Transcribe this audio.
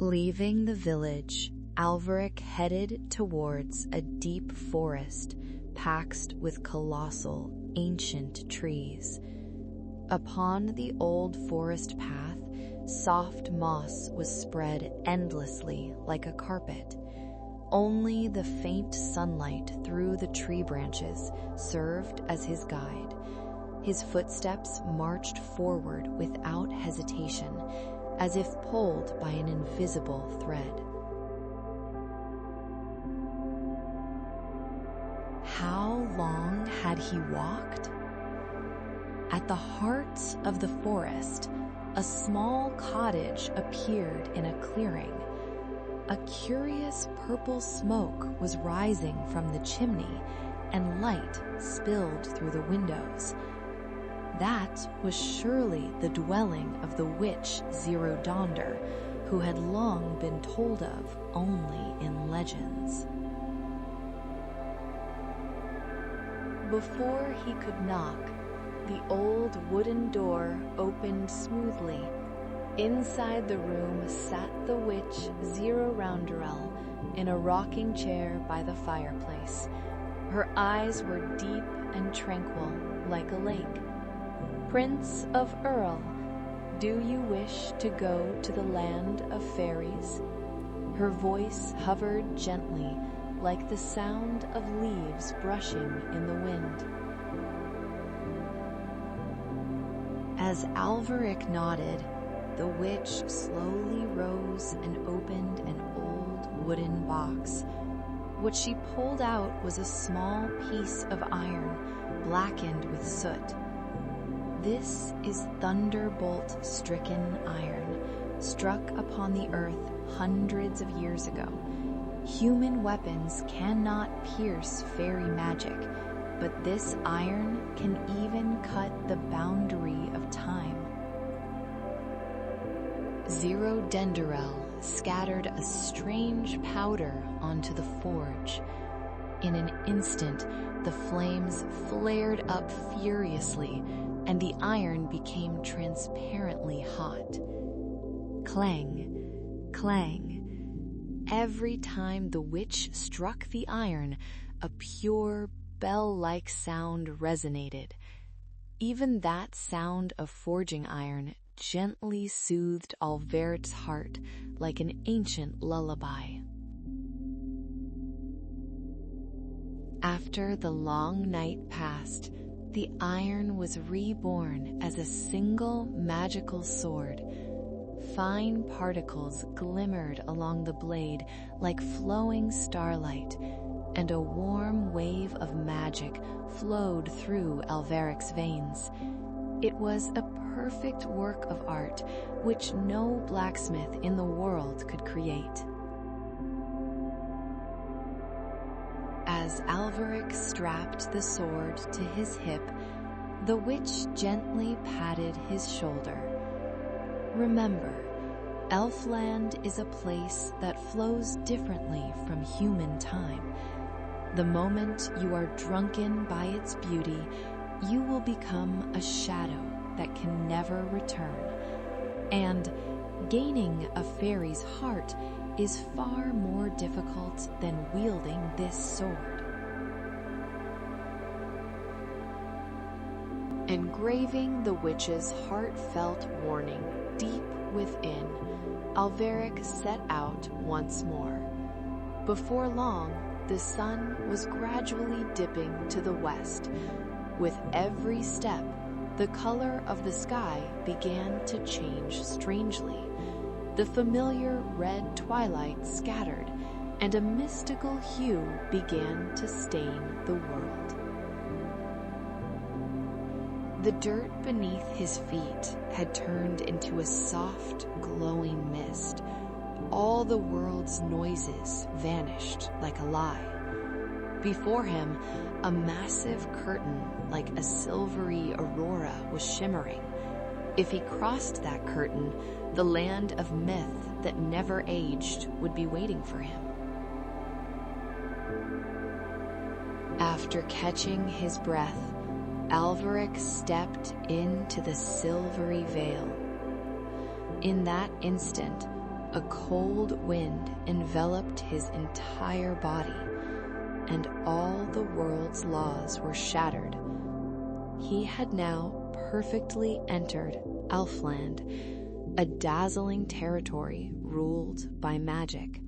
Leaving the village, Alveric headed towards a deep forest packed with colossal, ancient trees. Upon the old forest path, soft moss was spread endlessly like a carpet. Only the faint sunlight through the tree branches served as his guide. His footsteps marched forward without hesitation, as if pulled by an invisible thread. How long had he walked? At the heart of the forest, a small cottage appeared in a clearing. A curious purple smoke was rising from the chimney, and light spilled through the windows. That was surely the dwelling of the witch Zirodonder, who had long been told of only in legends. Before he could knock, the old wooden door opened smoothly. Inside the room sat the witch Zirodonder in a rocking chair by the fireplace. Her eyes were deep and tranquil, like a lake. "Prince of Earl, do you wish to go to the land of fairies?" Her voice hovered gently, like the sound of leaves brushing in the wind. As Alveric nodded, the witch slowly rose and opened an old wooden box. What she pulled out was a small piece of iron, blackened with soot. "This is thunderbolt-stricken iron, struck upon the earth hundreds of years ago. Human weapons cannot pierce fairy magic, but this iron can even cut the boundary of time." Zirodender scattered a strange powder onto the forge. In an instant, the flames flared up furiously, and the iron became transparently hot. Clang, clang. Every time the witch struck the iron, a pure, bell-like sound resonated. Even that sound of forging iron gently soothed Alveric's heart like an ancient lullaby. After the long night passed, the iron was reborn as a single magical sword. Fine particles glimmered along the blade like flowing starlight, and a warm wave of magic flowed through Alveric's veins. It was a perfect work of art which no blacksmith in the world could create. As Alveric strapped the sword to his hip, the witch gently patted his shoulder. "Remember, Elfland is a place that flows differently from human time. The moment you are drunken by its beauty, you will become a shadow that can never return. And gaining a fairy's heart is far more difficult than wielding this sword." Engraving the witch's heartfelt warning deep within, Alveric set out once more. Before long, the sun was gradually dipping to the west. With every step, the color of the sky began to change strangely. The familiar red twilight scattered, and a mystical hue began to stain the world. The dirt beneath his feet had turned into a soft, glowing mist. All the world's noises vanished like a lie. Before him, a massive curtain like a silvery aurora was shimmering. If he crossed that curtain, the land of myth that never aged would be waiting for him. After catching his breath, Alveric stepped into the silvery veil. In that instant, A cold wind enveloped his entire body, and all the world's laws were shattered. He had now perfectly entered Elfland, a dazzling territory ruled by magic.